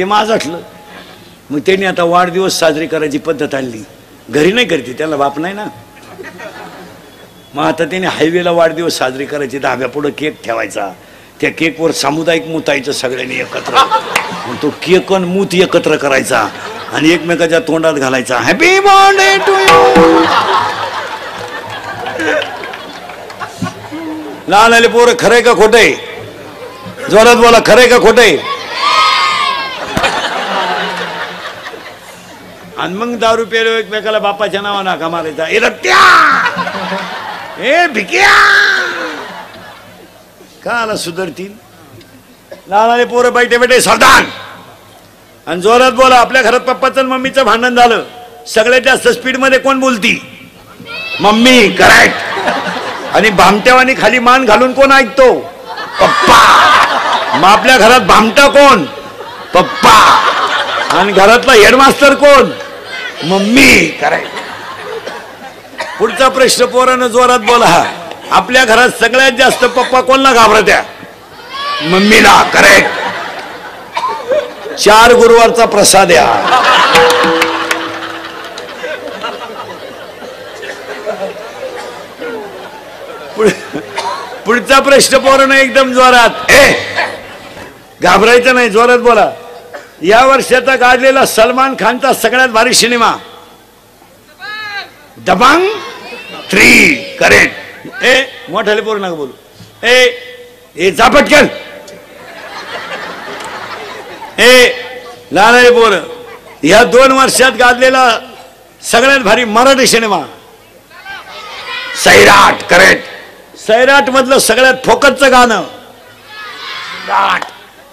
ते माझाठलं. मग त्यांनी आता वाढदिवस साजरी करायची पद्धत आणली. घरी नाही करते, त्याला बाप नाही ना. मग आता त्याने हायवेला वाढदिवस साजरी करायची, धाब्यापुढं केक ठेवायचा, त्या केकवर सामुदायिक मुतायचं सगळ्यांनी एकत्र. मग तो केक आणि मूत एकत्र करायचा आणि एकमेकाच्या तोंडात घालायचा, हॅपी बर्थडे टू यू. लहान आले पोरं, खरंय का खोटंय? जोरात बोला, खरंय का खोटंय? आणि मग दारू प्यायलो एकमेकाला बापाच्या नावा नाका मारायचा, ए रत्या, ए भिक्या. का आला सुधरतील? लहान आले पोरं बैठे बैठे सावधान. आणि जोरात बोला, आपल्या घरात पप्पाचं मम्मीचं भांडण झालं, सगळ्यात जास्त स्पीड मध्ये कोण बोलती? मम्मी. करेक्ट. आणि भामट्यावानी खाली मान घालून कोण ऐकतो? पप्पा. मग आपल्या घरात भामटा कोण? पप्पा. आणि घरातला हेडमास्टर कोण? मम्मी. करेक्ट. पुढचा प्रश्न पोरानं जोरात बोला, आपल्या घरात सगळ्यात जास्त पप्पा कोणला घाबरत्या? मम्मीला. करेक्ट. 4 गुरुवारचा प्रसाद या. पुढचा प्रश्न पोरानं एकदम जोरात, घाबरायचं नाही, जोरात बोला. या वर्षाचा गाजलेला सलमान खानचा सगळ्यात भारी सिनेमा दबंग 3. करेक्ट. मोठाले पोर नका बोलू. ए जा पटकन. लहान पोर, या 2 वर्षात गाजलेला सगळ्यात भारी मराठी सिनेमा सैराट. करेक्ट. सैराट मधलं सगळ्यात फोकसचं गाणं गाठ.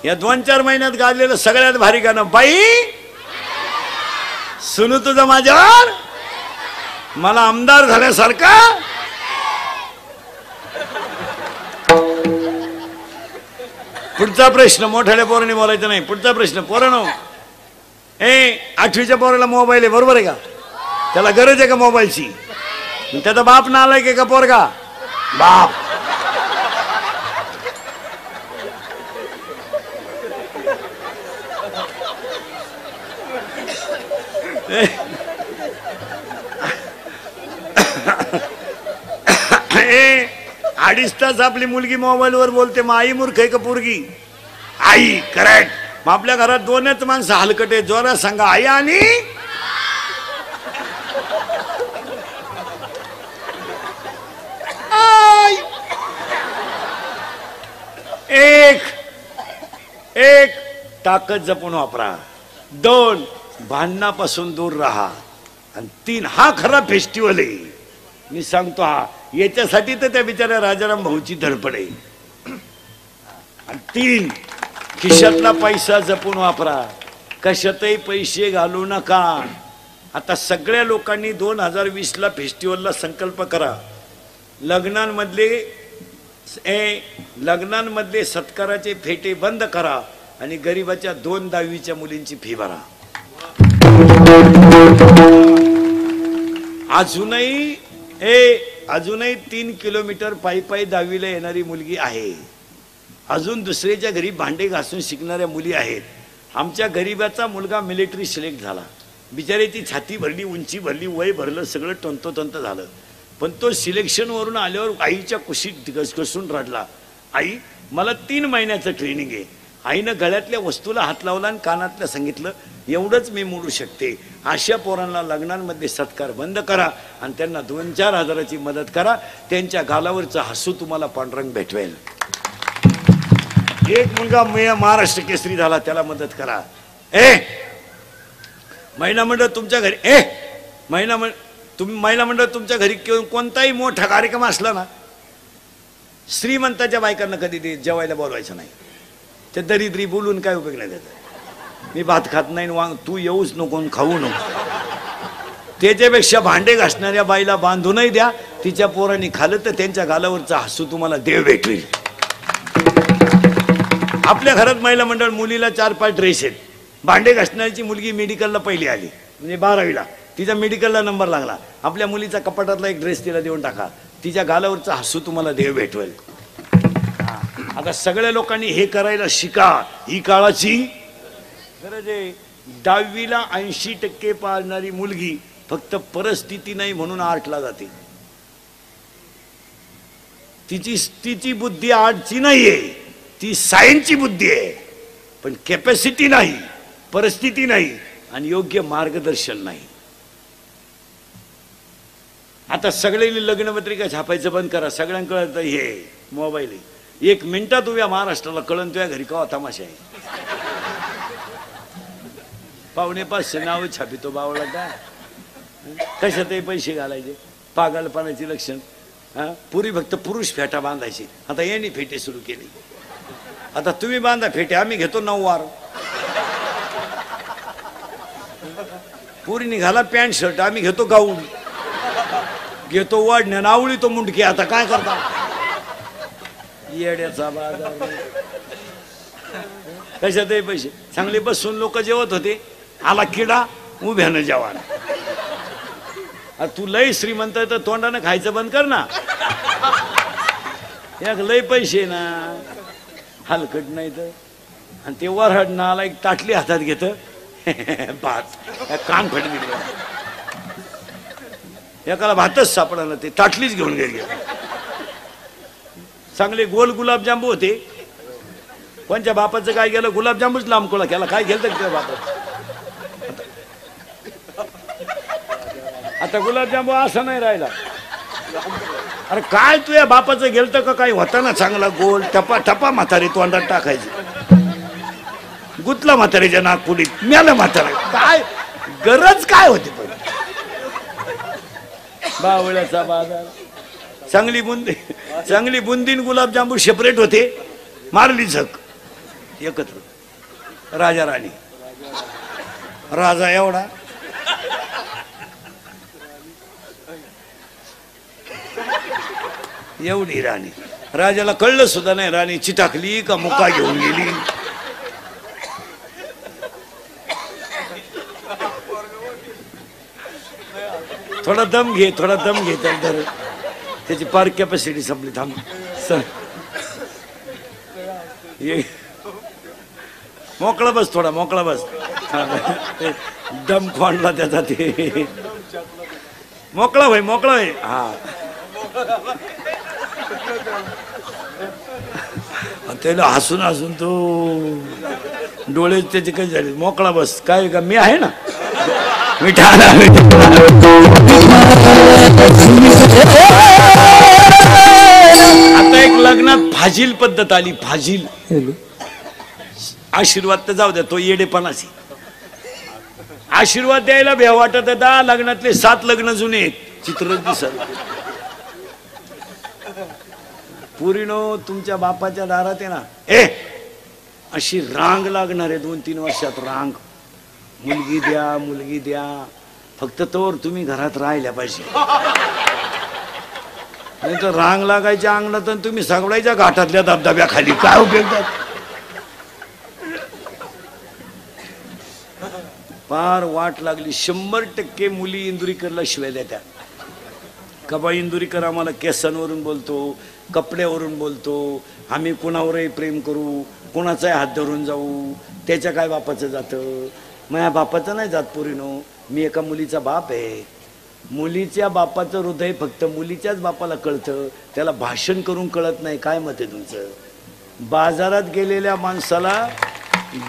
या 2-4 महिन्यात गाजलेलं सगळ्यात भारी गाणं बाई सुनू तुझं माझ्यावर, मला आमदार झाल्यासारखा. पुढचा प्रश्न मोठ्याल्या पोरांनी बोलायचं नाही. पुढचा प्रश्न पोरांनो, 8वीच्या पोराला मोबाईल आहे, बरोबर आहे का? त्याला गरज आहे का मोबाईलची? त्याचा बाप नालायक आहे का पोरगा? बाप. अडीच तास आपली मुलगी मोबाईलवर बोलते, मग आई मूर्ख आहे का पोरगी? आई. करेक्ट. मग आपल्या घरात 2च माणसं हलकटे, जोरात सांगा, आई आणि एक ताकद जपून वापरा. 2 भांडणापासून दूर राहा. आणि 3 हा खरा फेस्टिवल आहे. मी सांगतो, हा याच्यासाठी तर त्या बिचाऱ्या राजाराम भाऊची धडपड आहे. आणि 3 खिशातला पैसा जपून वापरा, कशातही पैसे घालू नका. आता सगळ्या लोकांनी 2020ला फेस्टिवलला संकल्प करा. लग्नांमधले सत्काराचे फेटे बंद करा आणि गरिबाच्या 2 10वीच्या मुलींची फी भरा. अजूनही 3 किलोमीटर पायी पायी 10वीला येणारी मुलगी आहे. अजून दुसऱ्याच्या घरी भांडे घासून शिकणाऱ्या मुली आहेत. आमच्या गरीबाचा मुलगा मिलिटरी सिलेक्ट झाला, बिचाऱ्याची छाती भरली, उंची भरली, वय भरलं, सगळं तंतोतंत झालं. पण तो सिलेक्शनवरून आल्यावर आईच्या कुशीत घसघसून रडला, आई मला 3 महिन्याचं ट्रेनिंग आहे. आईनं गळ्यातल्या वस्तूला हात लावला आणि कानातलं सांगितलं, एवढंच मी मोडू शकते. अशा पोरांना लग्नांमध्ये सत्कार बंद करा आणि त्यांना 2-4 हजाराची मदत करा. त्यांच्या गालावरचं हसू तुम्हाला पांडुरंग भेटवेल. एक मुलगा महाराष्ट्र केसरी झाला, त्याला मदत करा. महिला मंडळ तुमच्या घरी महिला मंडळ तुमच्या घरी कोणताही मोठा कार्यक्रम असला ना, श्रीमंताच्या बायकांना कधी ते जेवायला बोलवायचं नाही. ते दरिद्री बोलून काय उपयोग नाही त्याचा. मी भात खात नाही, वांग तू येऊच नको, खाऊ नको. त्याच्यापेक्षा भांडे घासणाऱ्या बाईला बांधूनही द्या, तिच्या पोरांनी खाल्लं तर त्यांच्या गालावरचा हसू तुम्हाला देव भेटवेल. आपल्या घरात महिला मंडळ मुलीला 4-5 ड्रेस आहेत. भांडे घासणाऱ्याची मुलगी मेडिकलला पहिली आली, म्हणजे 12वीला, तिचा मेडिकलला नंबर लागला. आपल्या मुलीचा कपाटातला एक ड्रेस तिला देऊन टाका, तिच्या गालावरचा हसू तुम्हाला देव भेटवेल. आता सगळ्या लोकांनी हे करायला शिका. ही काळाची खरंच आहे. 10वीला 80% पाळणारी मुलगी फक्त परिस्थिती नाही म्हणून 8ला जाते. तिची बुद्धी 8ची नाहीये, ती सायन्सची बुद्धी आहे. पण कॅपॅसिटी नाही, परिस्थिती नाही आणि योग्य मार्गदर्शन नाही. आता सगळ्यांनी लग्नपत्रिका छापायचं बंद करा. सगळ्यांकडे हे मोबाईल आहे. 1 मिनिटात उभ्या महाराष्ट्राला कळण तुझ्या घरी का तमाशा आहे. 450 नाव छापितो बावळा काय कशातही पैसे घालायचे. पागलपणाची लक्षण. पुरी फक्त पुरुष फेटा बांधायची. आता यांनी फेटे सुरू केली. आता तुम्ही बांधा फेटे, आम्ही घेतो 9 वार. पुरी निघाला पॅन्ट शर्ट, आम्ही घेतो गाऊन, घेतो वाढण्या नावळी तो मुंडकी. आता काय करता. येड्याचा बाजार. कशातही पैसे. चांगले बसून लोक जेवत होते, आला किडा उभ्यानं जेवायला. तू लय श्रीमंत तर तोंडानं खायचं बंद कर ना. एक लय पैसे ना हलकट नाही तर. आणि ते वरहड आला एक ताटली हातात घेत भात कान फट दिले. एकाला भातच सापडा ना, ते ताटलीच घेऊन गेली. चांगले गोल गुलाबजांबू होते. कोणच्या बापाचं काय गेलं, गुलाबजांबूच लांबकोळा केला. काय गेलं त्या बापाचं. आता गुलाबजांबू असं नाही राहिला. अरे काय तुझ्या बापाचं गेलतं का काही होता ना चांगला गोल टपा टपा म्हातारी तोंडात टाकायची. गुतला म्हातारीच्या नागपुडीत म्याला म्हातारा. काय गरज काय होती. पण बावळ्याचा बाजार. चांगली बुंदीन गुलाबजांबू सेपरेट होते. मारली झक एकत्र. राजा राणी. राजा एवढा, एवढी राणी. राजाला कळलं सुद्धा नाही राणी चिटाकली का मुका घेऊन गेली. थोडा दम घे, थोडा दम घे. तर त्याची पार्क कॅपॅसिटी संपली. थांब सर, मोकळा बस, थोडा मोकळा बस. दम खोंडला त्याचा. ते मोकळा होय, मोकळा होय. हा त्याला हसून हसून तो डोळे त्याचे काही झाले. मोकळा बस. काय का मी आहे ना. मिठा आता एक लग्नात फाजील पद्धत आली. फाजील आशीर्वाद तर जाऊ द्या, तो येडेपणाची. आशीर्वाद द्यायला भेव वाटत होता. लग्नातले 7 लग्न जुने आहेत. चित्रच दिसत. पुरीनो तुमच्या बापाच्या दारात आहे ना, अशी रांग लागणार आहे 2-3 वर्षात. रांग. मुलगी द्या, मुलगी द्या. फक्त तोवर तुम्ही घरात राहिल्या पाहिजे. नाही तर रांग लागायच्या अंगणात आणि तुम्ही सगळ्याच्या घाटातल्या धबधब्याखाली. काय उपयोग. फार वाट लागली. 100% मुली इंदुरीकरला शिवाय देत्या. कबा इंदुरीकर आम्हाला केसांवरून बोलतो, कपड्यावरून बोलतो. आम्ही कुणावरही प्रेम करू, कुणाचाही हात धरून जाऊ. त्याच्या काय बापाचं जातं. माझ्या बापाचं नाही जात पोरीनो. मी एका मुलीचा बाप आहे. मुलीच्या बापाचं हृदय फक्त मुलीच्याच बापाला कळतं. त्याला भाषण करून कळत नाही. काय मत आहे तुमचं. बाजारात गेलेल्या माणसाला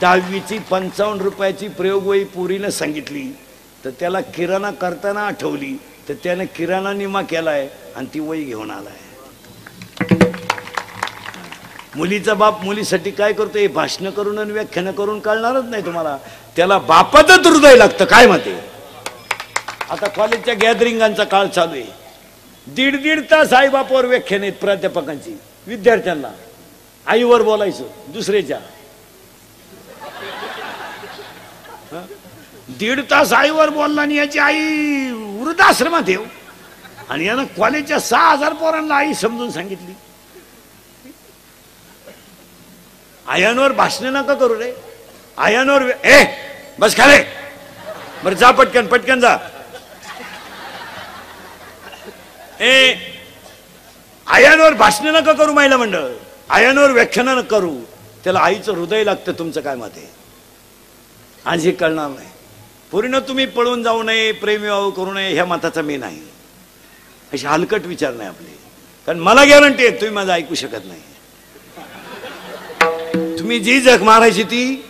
10वीची 55 रुपयाची प्रयोगवही पुरीनं सांगितली तर त्याला किराणा करताना आठवली तर त्याने किराणा निमा केलाय आणि ती वही घेऊन आलाय. मुलीचा बाप मुलीसाठी काय करतो हे भाषण करून आणि व्याख्यान करून कळणारच नाही तुम्हाला. त्याला बापाचंच हृदय लागतं. काय मते. आता कॉलेजच्या गॅदरिंगांचा काळ चालू आहे. 1.5 तास आई बापावर व्याख्यान आहेत प्राध्यापकांची. विद्यार्थ्यांना आईवर बोलायचं दुसऱ्याच्या. 1.5 तास आईवर बोलला आणि याची आई वृद्धाश्रमात येऊ आणि यानं कॉलेजच्या 6,000 पोरांना आई समजून सांगितली. आयांवर भाषण नका करू रे. आयांवर बस खाले. बरं जा पटकन पटकन जा. आयांवर भाषण नका करू महिला मंडळ. आयांवर व्याख्यान नका करू. त्याला आईचं हृदय लागतं. तुमचं काय मत आहे. आज हे कळणार नाही. पूर्ण तुम्ही पळून जाऊ नये, प्रेम विवाह करू नये ह्या मताचा मी नाही. अशी हलकट विचार नाही आपले. कारण मला गॅरंटी आहे तुम्ही माझं ऐकू शकत नाही. तुम्ही जी जग मारायची ती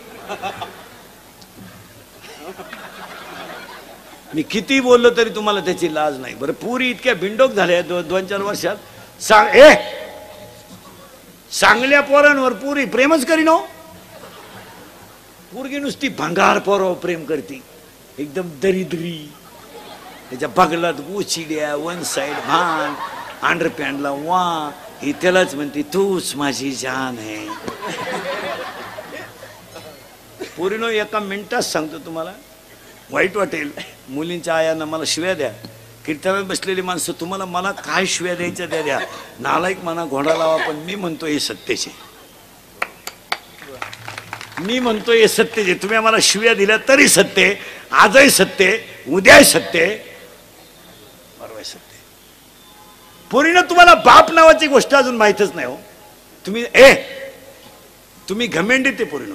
मी किती बोललो तरी तुम्हाला त्याची लाज नाही. बरं पुरी इतक्या बिंडोक झाल्या 2-4 वर्षात. चांगल्या पोरांवर पुरी प्रेमच करीन हो. पोरगी नुसती भंगार पोरावर प्रेम करते, एकदम दरिद्री, त्याच्या बगलात गोचिड्या, वन साइड भान, अंडरपॅन्टला वा, ही त्यालाच म्हणते तूच माझी जान आहे. पोरीनो एका मिनिटात सांगतो तुम्हाला, वाईट वाटेल मुलींच्या आयांना मला शिव्या द्या. कीर्तनात बसलेली माणसं तुम्हाला मला काय शिव्या द्यायच्या द्या, नालायक म्हणा, घोडा लावा, पण मी म्हणतो हे सत्याचे. मी म्हणतो हे सत्य. तुम्ही आम्हाला शिव्या दिल्या तरी सत्य, आजही सत्य, उद्याही सत्य, परवा सत्य. पोरीनं तुम्हाला बाप नावाची गोष्ट अजून माहितच नाही हो. तुम्ही घमेंडी ते पोरीनं.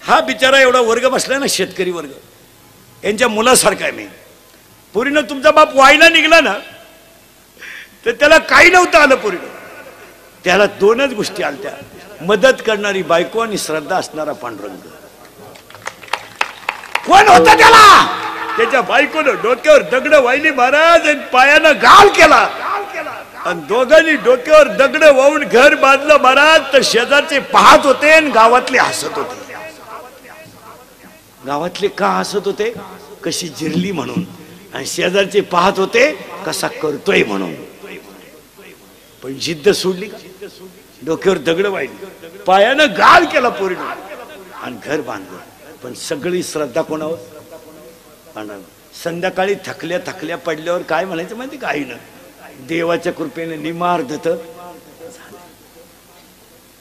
हा बिचारा एवढा वर्ग बसलाय ना, शेतकरी वर्ग, यांच्या मुलासारखा आहे मी. पोरीनं तुमचा बाप वाईला निघला ना तर त्याला काही नव्हतं आलं. पोरीनं त्याला 2च गोष्टी आल्या, मदत करणारी बायको आणि श्रद्धा असणारा पांडुरंग. कोण होता त्याला? त्याच्या बायकोनं डोक्यावर दगड वाहिली महाराज आणि पायानं गाल केला, आणि दोघांनी डोक्यावर दगड वाहून घर बांधलं महाराज. तर शेजारचे पाहत होते आणि गावातले हसत होते. गावातले का हसत होते? कशी जिरली म्हणून, आणि शेजारचे पाहत होते कसा करतोय म्हणून. पण जिद्द सोडली का? डोक्यावर दगड वाहिली, पायानं गाल केला पोरीनं, आणि घर बांधलं. पण सगळी श्रद्धा कोणावर? पांडुरंग. संध्याकाळी थकल्या पडल्यावर काय म्हणायचं माहिती का आईनं? देवाच्या कृपेने निमार्धत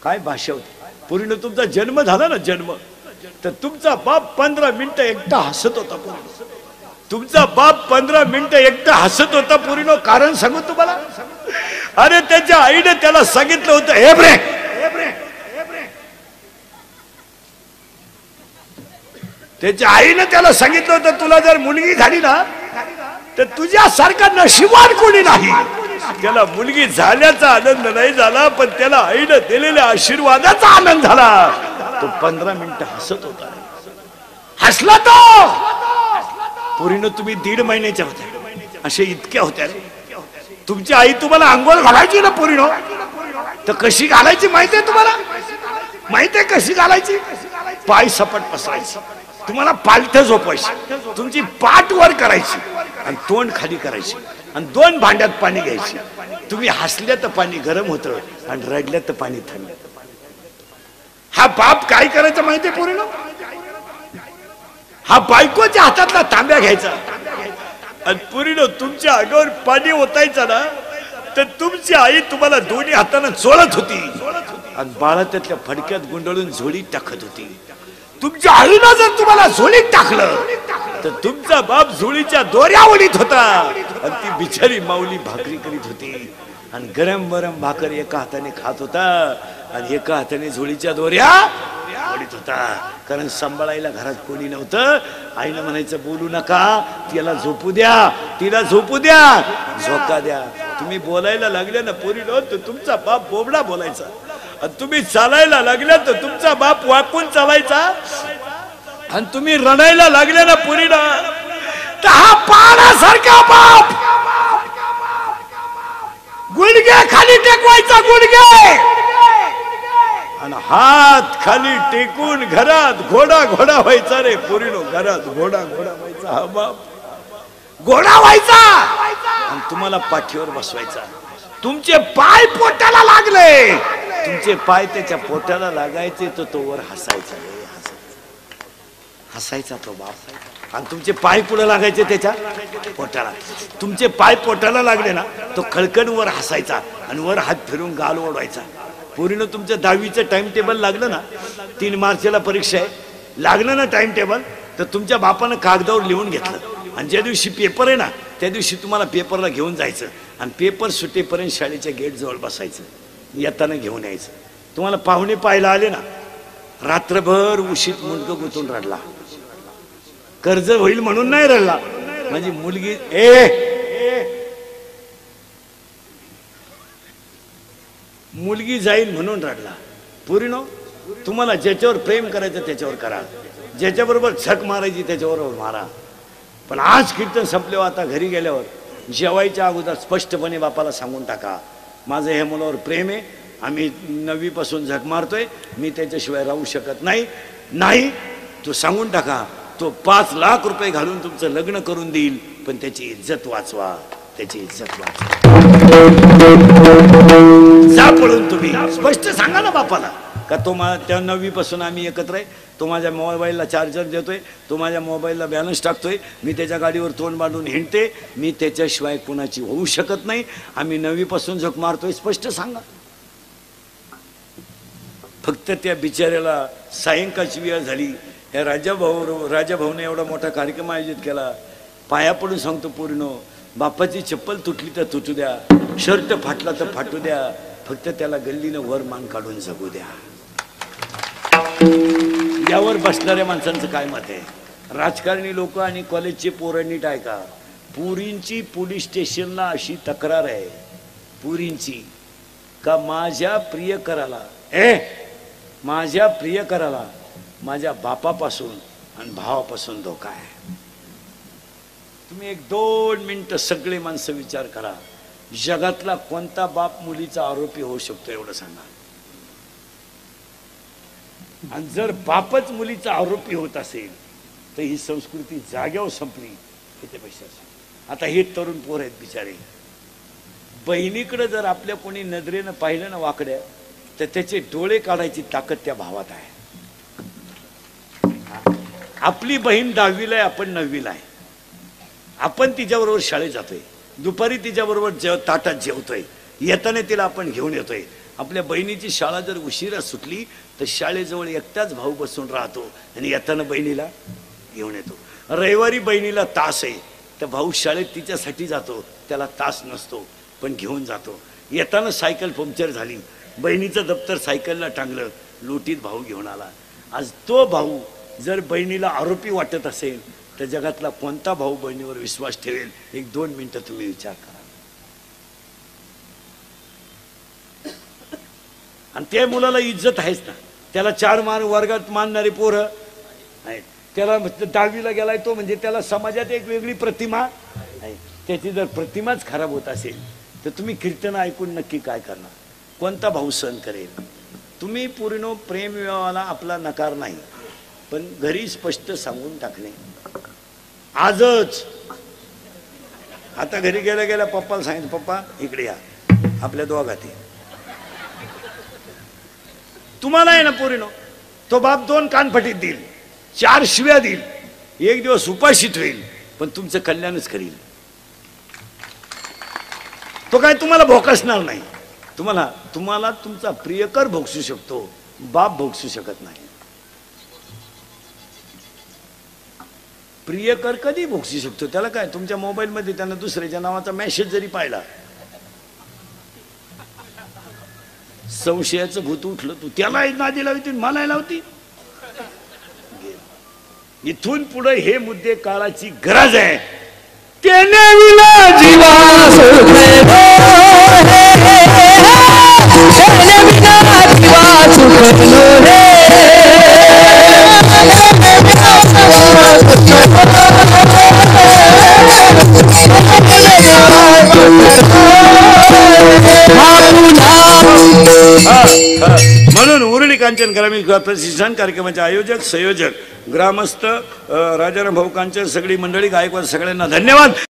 काय भाषा होती. पोरीनं तुमचा जन्म झाला ना, जन्म, तर तुमचा बाप 15 मिनिटं एकटा हसत होता. तुमचा बाप 15 मिनिटं एकटा हसत होता पोरीनो. कारण सांगू तुम्हाला, अरे त्याच्या आईने त्याला सांगितलं होतं, हे ब्रेक. त्याच्या आईने त्याला सांगितलं होतं, तुला जर मुलगी झाली ना तर तुझ्यासारखा नशिबान कोणी नाही. त्याला मुलगी झाल्याचा आनंद नाही झाला, पण त्याला आईने दिलेल्या आशीर्वादाचा आनंद झाला. तो 15 मिनिटं हसत होता, हसला तो. पोरीनं तुम्ही 1.5 महिन्याच्या होत्या, असे इतक्या होत्या. तुमची आई तुम्हाला अंघोळ घालायची ना पोरीनो, तर कशी घालायची माहितीये तुम्हाला? माहितीये कशी घालायची? पाय सपाट पसरायची, तुम्हाला पालथं झोपायची, तुमची पाठ वर करायची आणि तोंड खाली करायची, आणि 2 भांड्यात पाणी घ्यायची. तुम्ही हसल्या तर पाणी गरम होतं आणि रडल्या तर पाणी थंड. हा बाप काय करायचं माहितीये पोरीनो? हा बायकोच्या हातातला तांब्या घ्यायचा आणि पोरीनो तुमच्या अंगावर पाणी ओतायचा ना, तर तुमची आई तुम्हाला दोन्ही हाताने चोळत होती आणि बाळा त्यातल्या फडक्यात गुंडळून झोळीत टाकत होती. तुमच्या आईनं जर तुम्हाला झोळीत टाकलं तर तुमचा बाप झोळीच्या दोऱ्या ओढीत होता, आणि ती बिचारी माऊली भाकरी करीत होती, आणि गरम गरम भाकर एका हाताने खात होता आणि एका हाताने झोळीच्या दोऱ्या ओढीत होता. कारण सांभाळायला घरात कोणी नव्हतं. आईनं म्हणायचं, बोलू नका, तिला झोपू द्या, तिला झोपू द्या, झोका द्या. तुम्ही बोलायला लागले ना पोरीनो, तर तुमचा बाप बोबडा बोलायचा, आणि तुम्ही चालायला लागल्या तर तुमचा बाप वाकून चालायचा, आणि तुम्ही रडायला लागले ना पोरीनो, तर हा पाण्यासारखा बाप गुडघे खाली टेकवायचा, गुडघे, आणि हात खाली टेकून घरात घोडा व्हायचा रे पोरीनो. घरात घोडा व्हायचा हा बाप, घोडा व्हायचा, आणि तुम्हाला पाठीवर बसवायचा. तुमचे पाय पोटाला लागले, तुमचे पाय त्याच्या पोटाला लागायचे, तर तो वर हसायचा तो बाप. आणि तुमचे पाय पुढे लागायचे त्याच्या पोटाला. तुमचे पाय पोटाला लागले ना, तो खळकण वर हसायचा आणि वर हात फिरून गाल ओढवायचा. पोरीनं तुमचं 10वीचं टाइम टेबल लागलं ना, 3 मार्चला परीक्षा आहे, लागलं ना टाइम टेबल, तर तुमच्या बापानं कागदावर लिहून घेतलं, आणि ज्या दिवशी पेपर आहे ना त्या दिवशी तुम्हाला पेपरला घेऊन जायचं, आणि पेपर सुटेपर्यंत शाळेच्या गेट जवळ बसायचं, येताना घेऊन यायचं. तुम्हाला पाहुणे पाहायला आले ना, रात्रभर उशीत मुंडकं गुंतून रडला, कर्ज होईल म्हणून नाही रडला, माझी मुलगी मुलगी जाईल म्हणून रडला. पुरीनो, तुम्हाला ज्याच्यावर प्रेम करायचं त्याच्यावर करा, ज्याच्याबरोबर झक मारायची त्याच्याबरोबर मारा. पण आज कीर्तन संपल्यावर आता घरी गेल्यावर जेवायच्या अगोदर स्पष्टपणे बापाला सांगून टाका, माझं ह्या मुलावर प्रेम आहे, आम्ही 9वी पासून झक मारतोय, मी त्याच्याशिवाय राहू शकत नाही. नाही तो सांगून टाका, तो 5 लाख रुपये घालून तुमचं लग्न करून देईल, पण त्याची इज्जत वाचवा, त्याची इज्जत वाचवा. जा पळून तुम्ही, स्पष्ट सांगा ना बापाला का तो त्या 9वी पासून आम्ही एकत्र आहे, तो माझ्या मोबाईलला चार्जर देतोय, तो माझ्या मोबाईलला बॅलन्स टाकतोय, मी त्याच्या गाडीवर तोंड बांधून हिंडते, मी त्याच्याशिवाय कुणाची होऊ शकत नाही, आम्ही 9वी पासून झक मारतोय, स्पष्ट सांगा. फक्त त्या बिचाऱ्याला सायंकाळची वेळ झाली, या राजाभाऊने एवढा मोठा कार्यक्रम आयोजित केला, पाया पडून सांगतो पूर्ण, बापाची चप्पल तुटली तर तुटू द्या, शर्ट फाटला तर फाटू द्या, फक्त त्याला गल्लीनं वर मान काढून जगू द्या. यावर बसणाऱ्या माणसांचं काय मत आहे? राजकारणी लोक आणि कॉलेजचे पोरं नीट ऐका, पुरींची पोलीस स्टेशनला अशी तक्रार आहे पुरींची का माझ्या प्रियकराला माझ्या बापापासून आणि भावापासून धोका आहे. तुम्ही 1-2 मिनिटं सगळे माणसं विचार करा, जगातला कोणता बाप मुलीचा आरोपी होऊ शकतो एवढं सांगा. आणि जर बापच मुलीचा आरोपी होत असेल तर ही संस्कृती जाग्यावर संपली त्याच्यापेक्षा. आता हे तरुण पोर आहेत बिचारे, बहिणीकडे जर आपल्या कोणी नजरेनं पाहिलं ना वाकड्या, तर त्याचे डोळे काढायची ताकद त्या भावात आहे. आपली बहीण 10वीला आहे, आपण 9वीला आहे, आपण तिच्याबरोबर शाळेत जातोय, दुपारी तिच्याबरोबर ताटात जेवतोय, येताना तिला आपण घेऊन येतोय. आपल्या बहिणीची शाळा जर उशिरा सुटली तर शाळेजवळ एकटाच भाऊ बसून राहतो आणि येताना बहिणीला घेऊन येतो. रविवारी बहिणीला तास आहे तर भाऊ शाळेत तिच्यासाठी जातो, त्याला तास नसतो पण घेऊन जातो. येताना सायकल पंक्चर झाली, बहिणीचं दप्तर सायकलला टांगलं, लोटीत भाऊ घेऊन आला. आज तो भाऊ जर बहिणीला आरोपी वाटत असेल तर जगातला कोणता भाऊ बहिणीवर विश्वास ठेवेल? 1-2 मिनिटं तुम्ही विचार करा. आणि त्या मुलाला इज्जत आहेच ना, त्याला 4 वर्गात मानणारे पोरं आहेत, त्याला 10वीला गेलाय तो म्हणजे त्याला समाजात एक वेगळी प्रतिमा आहे. त्याची जर प्रतिमाच खराब होत असेल तर तुम्ही कीर्तन ऐकून नक्की काय करणार? कोणता भाऊ सहन करेल? तुम्ही पूर्ण प्रेम विवाहाला आपला नकार नाही, पण घरी स्पष्ट सांगून टाकणे आजच. आता घरी गेल्या गेल्या पप्पाला सांगितलं, पप्पा इकडे या, आपल्या दोघात तुम्हाला आहे ना पोरीनो, तो बाप 2 कानफटीत देईल, 4 शिव्या देईल, एक दिवस उपाशीत होईल, पण तुमचं कल्याणच करील. तो काय तुम्हाला भोकसणार नाही. तुम्हाला तुमचा प्रियकर भोगसू शकतो, बाप भोगसू शकत नाही. प्रियकर कधी भोगसू शकतो? त्याला काय, तुमच्या मोबाईल मध्ये त्यानं दुसऱ्याच्या नावाचा मेसेज जरी पाहिला, संशयाचं भूत उठलं, तू त्याला नादी लावती मला लावती. इथून पुढे हे मुद्दे काळाची गरज आहे. त्याने विला जीवा म्हणून उरुळी कांचन ग्रामीण प्रशिक्षण कार्यक्रमाचे आयोजक संयोजक ग्रामस्थ राजाराम भाऊ कांचन सगळी मंडळी गायकवाड सगळ्यांना धन्यवाद.